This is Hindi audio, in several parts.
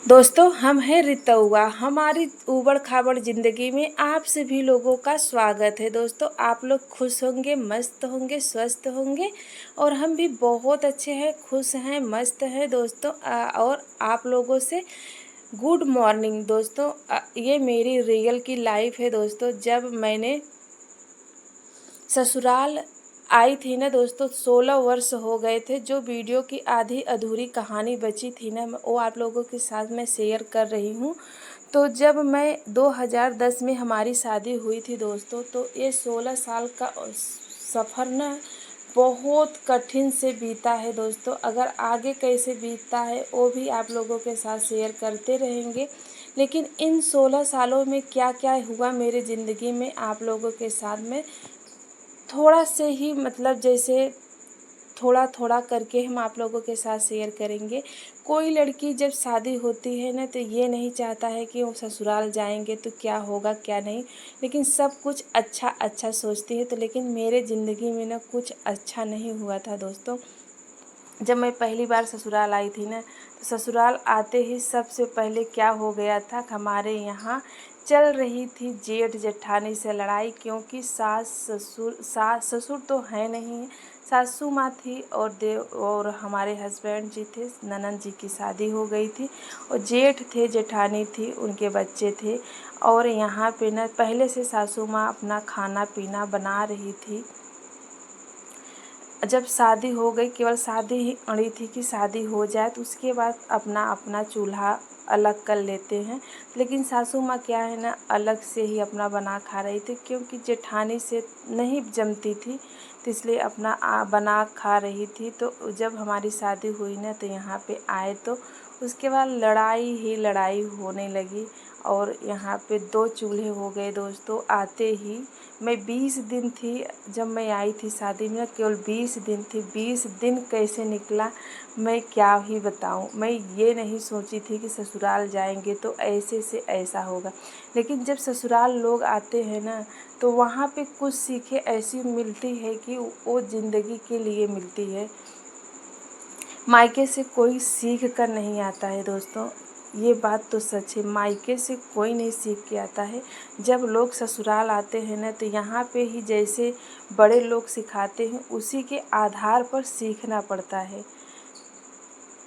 दोस्तों, हम हैं रितौआ। हमारी ऊबड़-खाबड़ ज़िंदगी में आप सभी लोगों का स्वागत है। दोस्तों, आप लोग खुश होंगे, मस्त होंगे, स्वस्थ होंगे और हम भी बहुत अच्छे हैं, खुश हैं, मस्त हैं दोस्तों। और आप लोगों से गुड मॉर्निंग दोस्तों। ये मेरी रियल की लाइफ है दोस्तों। जब मैंने ससुराल आई थी ना दोस्तों, 16 वर्ष हो गए थे। जो वीडियो की आधी अधूरी कहानी बची थी ना, वो आप लोगों के साथ मैं शेयर कर रही हूँ। तो जब मैं 2010 में हमारी शादी हुई थी दोस्तों, तो ये 16 साल का सफ़र ना बहुत कठिन से बीता है दोस्तों। अगर आगे कैसे बीतता है वो भी आप लोगों के साथ शेयर करते रहेंगे। लेकिन इन 16 सालों में क्या क्या हुआ मेरी ज़िंदगी में, आप लोगों के साथ में थोड़ा से ही मतलब जैसे थोड़ा थोड़ा करके हम आप लोगों के साथ शेयर करेंगे। कोई लड़की जब शादी होती है ना, तो ये नहीं चाहता है कि वो ससुराल जाएंगे तो क्या होगा क्या नहीं, लेकिन सब कुछ अच्छा अच्छा सोचती है। तो लेकिन मेरे ज़िंदगी में ना कुछ अच्छा नहीं हुआ था दोस्तों। जब मैं पहली बार ससुराल आई थी ना, तो ससुराल आते ही सबसे पहले क्या हो गया था, हमारे यहाँ चल रही थी जेठ जेठानी से लड़ाई। क्योंकि सास ससुर तो है नहीं, सासू माँ थी और हमारे हस्बैंड जी थे, ननंद जी की शादी हो गई थी और जेठ थे, जेठानी थी, उनके बच्चे थे। और यहाँ पे ना पहले से सासू माँ अपना खाना पीना बना रही थी। जब शादी हो गई, केवल शादी ही अड़ी थी कि शादी हो जाए तो उसके बाद अपना अपना चूल्हा अलग कर लेते हैं। लेकिन सासू माँ क्या है ना, अलग से ही अपना बना खा रही थी। क्योंकि जेठानी से नहीं जमती थी, तो इसलिए अपना बना खा रही थी। तो जब हमारी शादी हुई ना, तो यहाँ पे आए तो उसके बाद लड़ाई ही लड़ाई होने लगी। और यहाँ पे 2 चूल्हे हो गए दोस्तों। आते ही मैं 20 दिन थी, जब मैं आई थी शादी में, केवल 20 दिन थी। 20 दिन कैसे निकला मैं क्या ही बताऊं। मैं ये नहीं सोची थी कि ससुराल जाएंगे तो ऐसे से ऐसा होगा। लेकिन जब ससुराल लोग आते हैं ना, तो वहाँ पे कुछ सीखें ऐसी मिलती है कि वो ज़िंदगी के लिए मिलती है। मायके से कोई सीख कर नहीं आता है दोस्तों, ये बात तो सच है। मायके से कोई नहीं सीख के आता है। जब लोग ससुराल आते हैं ना, तो यहाँ पे ही जैसे बड़े लोग सिखाते हैं, उसी के आधार पर सीखना पड़ता है।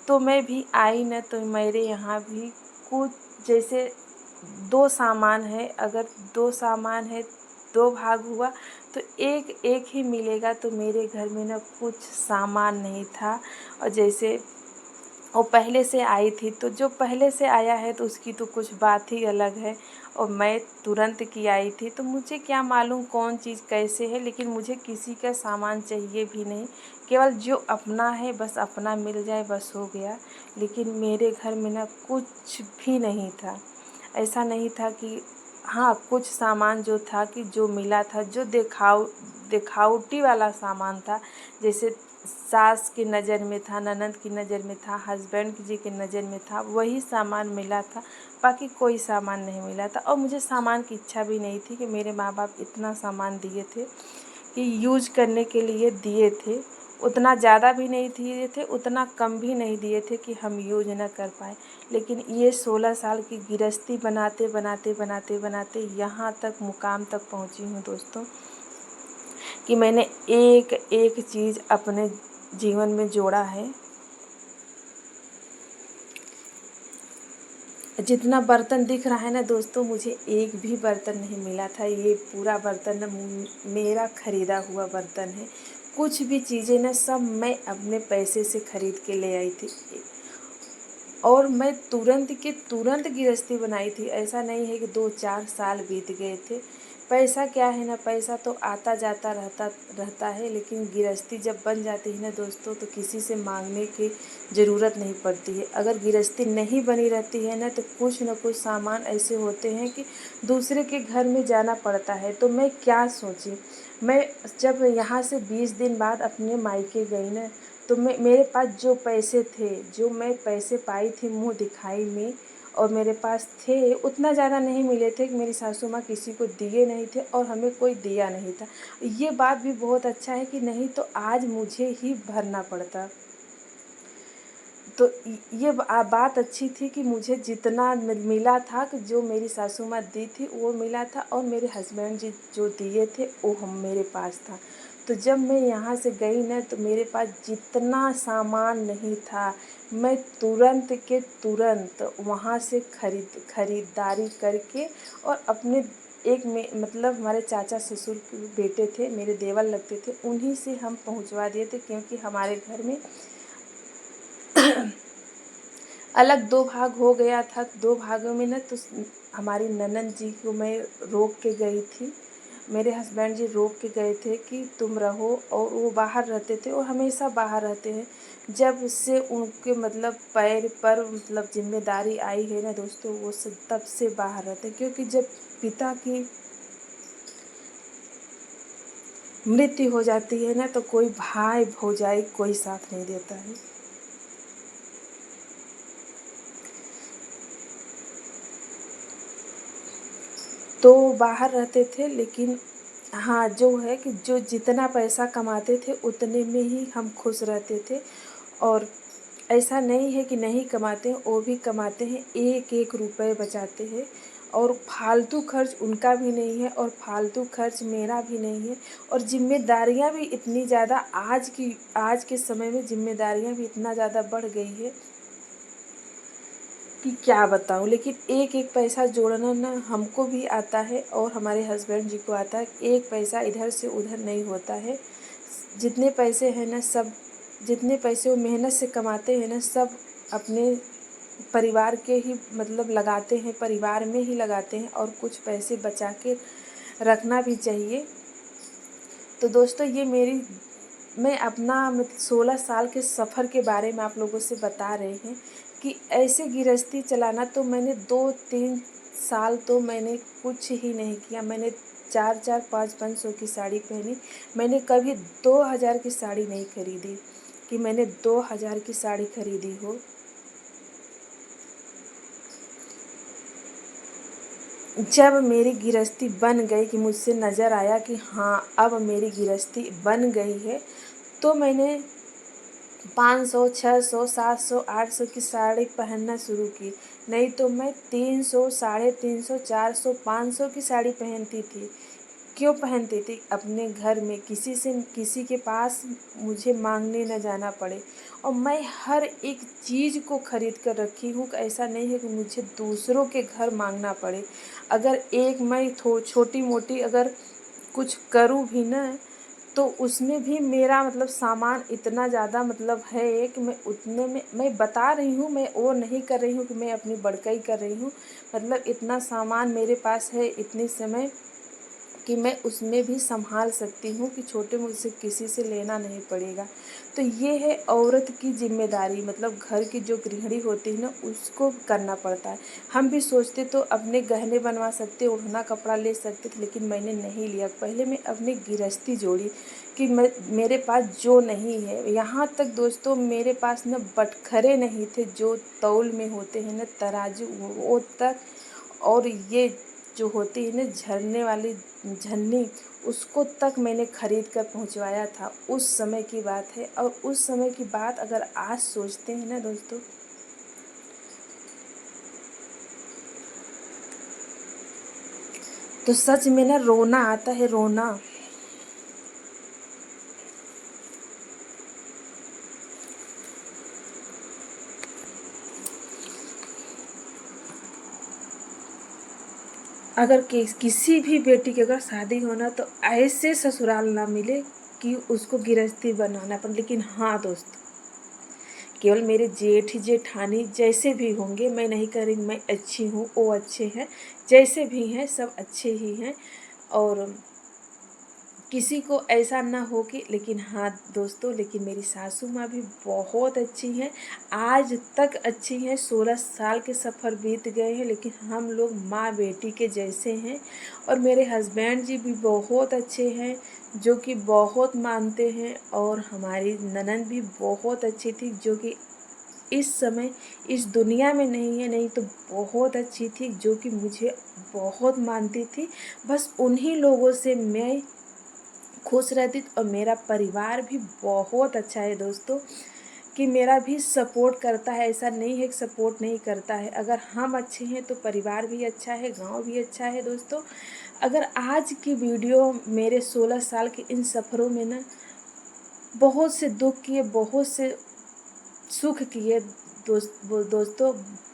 तो मैं भी आई ना, तो मेरे यहाँ भी कुछ जैसे 2 सामान है, अगर 2 सामान है, 2 भाग हुआ तो एक एक ही मिलेगा। तो मेरे घर में ना कुछ सामान नहीं था। और जैसे वो पहले से आई थी, तो जो पहले से आया है तो उसकी तो कुछ बात ही अलग है। और मैं तुरंत की आई थी, तो मुझे क्या मालूम कौन चीज़ कैसे है। लेकिन मुझे किसी का सामान चाहिए भी नहीं, केवल जो अपना है बस अपना मिल जाए बस हो गया। लेकिन मेरे घर में ना कुछ भी नहीं था। ऐसा नहीं था कि हाँ, कुछ सामान जो था कि जो मिला था, जो दिखावटी वाला सामान था। जैसे सास की नज़र में था, ननद की नज़र में था, हस्बैंड जी की नज़र में था, वही सामान मिला था। बाकी कोई सामान नहीं मिला था। और मुझे सामान की इच्छा भी नहीं थी कि मेरे माँ बाप इतना सामान दिए थे कि यूज करने के लिए दिए थे। उतना ज़्यादा भी नहीं दिए थे, उतना कम भी नहीं दिए थे कि हम यूज न कर पाएँ। लेकिन ये 16 साल की गृहस्थी बनाते बनाते बनाते बनाते यहाँ तक मुकाम तक पहुँची हूँ दोस्तों, कि मैंने एक एक चीज़ अपने जीवन में जोड़ा है। जितना बर्तन दिख रहा है ना दोस्तों, मुझे एक भी बर्तन नहीं मिला था। ये पूरा बर्तन ना मेरा ख़रीदा हुआ बर्तन है। कुछ भी चीज़ें ना सब मैं अपने पैसे से ख़रीद के ले आई थी। और मैं तुरंत के तुरंत गृहस्थी बनाई थी। ऐसा नहीं है कि 2-4 साल बीत गए थे। पैसा क्या है ना, पैसा तो आता जाता रहता रहता है। लेकिन गृहस्थी जब बन जाती है ना दोस्तों, तो किसी से मांगने की ज़रूरत नहीं पड़ती है। अगर गृहस्थी नहीं बनी रहती है ना, तो कुछ न कुछ सामान ऐसे होते हैं कि दूसरे के घर में जाना पड़ता है। तो मैं क्या सोची, मैं जब यहाँ से 20 दिन बाद अपने मायके गई ना, तो मेरे पास जो पैसे थे, जो मैं पैसे पाई थी मुँह दिखाई में, और मेरे पास थे उतना ज़्यादा नहीं मिले थे कि मेरी सासू माँ किसी को दिए नहीं थे और हमें कोई दिया नहीं था। ये बात भी बहुत अच्छा है कि नहीं तो आज मुझे ही भरना पड़ता। तो ये बात अच्छी थी कि मुझे जितना मिला था कि जो मेरी सासू माँ दी थी वो मिला था, और मेरे हस्बैंड जी जो दिए थे वो हम मेरे पास था। तो जब मैं यहाँ से गई ना तो मेरे पास जितना सामान नहीं था, मैं तुरंत के तुरंत वहाँ से खरीदारी करके और अपने एक में मतलब हमारे चाचा ससुर के बेटे थे, मेरे देवर लगते थे, उन्हीं से हम पहुँचवा दिए थे। क्योंकि हमारे घर में अलग दो भाग हो गया था। दो भागों में ना तो हमारी ननद जी को मैं रोक के गई थी, मेरे हस्बैंड जी रोक के गए थे कि तुम रहो, और वो बाहर रहते थे और हमेशा बाहर रहते हैं। जब से उनके मतलब पैर पर मतलब जिम्मेदारी आई है ना दोस्तों, वो सब तब से बाहर रहते हैं। क्योंकि जब पिता की मृत्यु हो जाती है ना तो कोई भाई भौजाई कोई साथ नहीं देता है। तो बाहर रहते थे, लेकिन हाँ जो है कि जो जितना पैसा कमाते थे उतने में ही हम खुश रहते थे। और ऐसा नहीं है कि नहीं कमाते हैं, वो भी कमाते हैं, एक एक रुपए बचाते हैं। और फालतू खर्च उनका भी नहीं है और फालतू खर्च मेरा भी नहीं है। और जिम्मेदारियां भी इतनी ज़्यादा आज के समय में जिम्मेदारियां भी इतना ज़्यादा बढ़ गई है कि क्या बताऊँ। लेकिन एक एक पैसा जोड़ना ना हमको भी आता है और हमारे हस्बैंड जी को आता है। एक पैसा इधर से उधर नहीं होता है। जितने पैसे हैं ना सब, जितने पैसे वो मेहनत से कमाते हैं ना सब अपने परिवार के ही मतलब लगाते हैं, परिवार में ही लगाते हैं, और कुछ पैसे बचा के रखना भी चाहिए। तो दोस्तों ये मैं अपना 16 साल के सफ़र के बारे में आप लोगों से बता रहे हैं कि ऐसे गृहस्थी चलाना। तो मैंने 2-3 साल तो मैंने कुछ ही नहीं किया। मैंने 4-4 5-5 सौ की साड़ी पहनी। मैंने कभी 2000 की साड़ी नहीं खरीदी कि मैंने 2000 की साड़ी खरीदी हो। जब मेरी गृहस्थी बन गई कि मुझसे नज़र आया कि हाँ अब मेरी गृहस्थी बन गई है, तो मैंने 500 600 700 800 की साड़ी पहनना शुरू की। नहीं तो मैं 300 350 400 500 की साड़ी पहनती थी। क्यों पहनती थी? अपने घर में किसी के पास मुझे मांगने न जाना पड़े। और मैं हर एक चीज़ को खरीद कर रखी हूँ। ऐसा नहीं है कि मुझे दूसरों के घर मांगना पड़े। अगर एक मैं छोटी मोटी अगर कुछ करूँ भी ना तो उसमें भी मेरा मतलब सामान इतना ज़्यादा मतलब है कि मैं उतने में मैं बता रही हूँ, मैं वो नहीं कर रही हूँ कि मैं अपनी बड़काई कर रही हूँ। मतलब इतना सामान मेरे पास है इतने समय कि मैं उसमें भी संभाल सकती हूँ कि छोटे मुझसे किसी से लेना नहीं पड़ेगा। तो ये है औरत की जिम्मेदारी, मतलब घर की जो गृहिणी होती है ना उसको करना पड़ता है। हम भी सोचते तो अपने गहने बनवा सकते, ओढ़ना कपड़ा ले सकते थे, लेकिन मैंने नहीं लिया। पहले मैं अपनी गृहस्थी जोड़ी कि मेरे पास जो नहीं है। यहाँ तक दोस्तों मेरे पास न बटखरे नहीं थे जो तौल में होते हैं न तराजू, वो तक। और ये जो होती है ना झरने वाली झन्नी, उसको तक मैंने खरीद कर पहुंचवाया था। उस समय की बात है। और उस समय की बात अगर आज सोचते हैं ना दोस्तों तो सच में ना रोना आता है, रोना। अगर किसी भी बेटी की अगर शादी होना तो ऐसे ससुराल ना मिले कि उसको गृहस्थी बनाना पड़े। लेकिन हाँ दोस्त, केवल मेरे जेठ जेठानी जैसे भी होंगे, मैं नहीं कह रही मैं अच्छी हूँ, वो अच्छे हैं, जैसे भी हैं सब अच्छे ही हैं। और किसी को ऐसा ना हो कि, लेकिन हाँ दोस्तों, लेकिन मेरी सासू माँ भी बहुत अच्छी हैं, आज तक अच्छी हैं। 16 साल के सफ़र बीत गए हैं लेकिन हम लोग माँ बेटी के जैसे हैं। और मेरे हस्बैंड जी भी बहुत अच्छे हैं जो कि बहुत मानते हैं। और हमारी ननद भी बहुत अच्छी थी जो कि इस समय इस दुनिया में नहीं है, नहीं तो बहुत अच्छी थी जो कि मुझे बहुत मानती थी। बस उन्हीं लोगों से मैं खुश रहती थी। और मेरा परिवार भी बहुत अच्छा है दोस्तों। कि मेरा भी सपोर्ट करता है, ऐसा नहीं है कि सपोर्ट नहीं करता है। अगर हम अच्छे हैं तो परिवार भी अच्छा है, गाँव भी अच्छा है दोस्तों। अगर आज की वीडियो मेरे 16 साल के इन सफ़रों में ना बहुत से दुःख किए, बहुत से सुख किए दोस्तों,